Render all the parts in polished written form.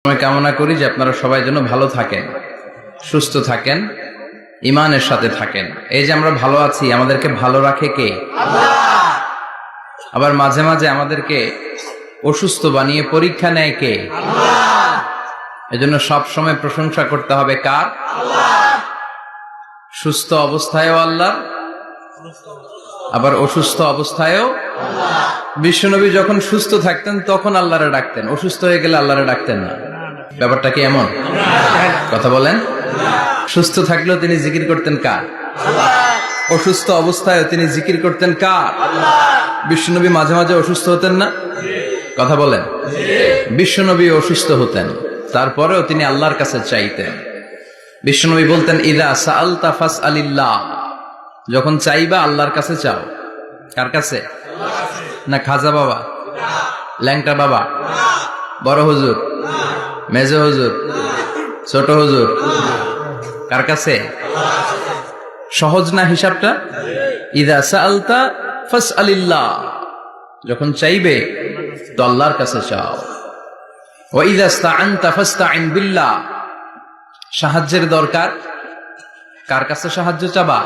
আমি কামনা করি যে আপনারা সবাই যেন ভালো থাকেন, সুস্থ থাকেন, ঈমানের সাথে থাকেন। এই যে আমরা ভালো আছি, আমাদেরকে ভালো রাখে কে? আল্লাহ। আবার মাঝে মাঝে আমাদেরকে অসুস্থ বানিয়ে পরীক্ষা নেয় কে? আল্লাহ। এজন্য সব সময় প্রশংসা করতে হবে কার? আল্লাহ। সুস্থ অবস্থায়ও আল্লাহ, আবার অসুস্থ অবস্থায়ও আল্লাহ। বিশ্বনবী যখন সুস্থ থাকতেন তখন আল্লাহরে ডাকতেন, অসুস্থ হয়ে গেলে আল্লাহরে ডাকতেন না। ব্যাপারটা কি এমন? কথা বলেন। সুস্থ থাকলেও তিনি জিকির করতেন কার? আল্লাহ। অসুস্থ অবস্থায়ও তিনি জিকির করতেন কার? আল্লাহ। বিশ্বনবী মাঝে মাঝে অসুস্থ হতেন না? কথা বলেন। বিশ্বনবী অসুস্থ হতেন, তারপরেও তিনি আল্লাহর কাছে চাইতেন। বিশ্বনবী বলতেন, ইদা সাআলতা ফাসআলিল্লাহ, যখন চাইবা আল্লাহর কাছে চাও। কার কাছে? না খাজা বাবা, ল্যাংটা বাবা, বড় হুজুর, মেজো হুজুর, ছোট হুজুর? কার কাছে? সহজ না হিসাবটা? ইদা সাআলতা ফাসআলিল্লাহ, যখন চাইবে তো আল্লাহর কাছে চাও। ওয়া ইদা ইসতাআনতা ফাসতাইন বিল্লাহ, সাহায্যের দরকার কার কাছে সাহায্য চাবা?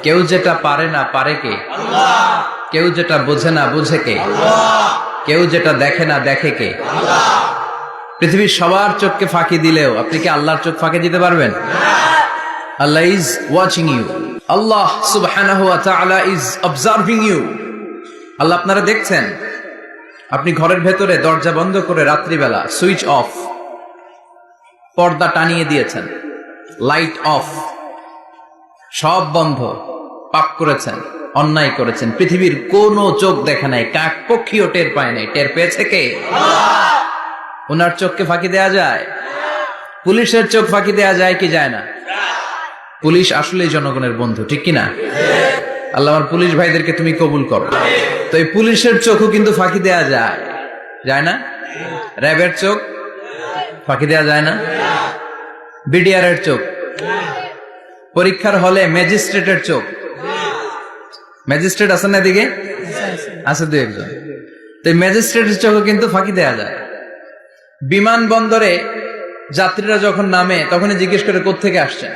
কেউ যেটা পারে না পারে কে? আল্লাহ। কেউ যেটা বোঝে না বুঝে কে? আল্লাহ। কেউ যেটা দেখে না দেখে কে? আল্লাহ। পৃথিবীর সবার চোখকে ফাঁকি দিলেও আপনি কি আল্লাহর চোখ ফাঁকি দিতে পারবেন? আল্লাহ ইজ ওয়াচিং ইউ, আল্লাহ সুবহানাহু ওয়া তাআলা ইজ অবজার্ভিং ইউ। আল্লাহ আপনারা দেখছেন। আপনি ঘরের ভেতরে দরজা বন্ধ করে রাত্রিবেলা সুইচ অফ, পর্দা টানিয়ে দিয়েছেন, লাইট অফ, সব বন্ধ, পাপ করেছেন, অন্যায় করেছেন, পৃথিবীর কোন চোখ দেখে নাই, কাক পক্ষীও টের পায় নাই। টের পেয়েছে কে? ওনার চোখকে ফাঁকি দেয়া যায়? পুলিশের চোখ ফাঁকি দেয়া যায় কি যায় না? পুলিশ আসলেই জনগণের বন্ধু, ঠিক কিনা? আল্লাহ আমার পুলিশ ভাইদেরকে তুমি কবুল করো। তো এই পুলিশের চোখও কিন্তু ফাঁকি দেয়া যায়, যায় না? র্যাবের চোখ ফাঁকি দেয়া যায় না? বিডিআরের চোখ, পরীক্ষার হলে ম্যাজিস্ট্রেটের চোখ, ম্যাজিস্ট্রেট আছেন না এদিকে? আছে দু একজন। তো ম্যাজিস্ট্রেটের চোখও কিন্তু ফাঁকি দেয়া যায়। বিমানবন্দরে যাত্রীরা যখন নামে তখনই জিজ্ঞেস করে কোত্থেকে আসছেন,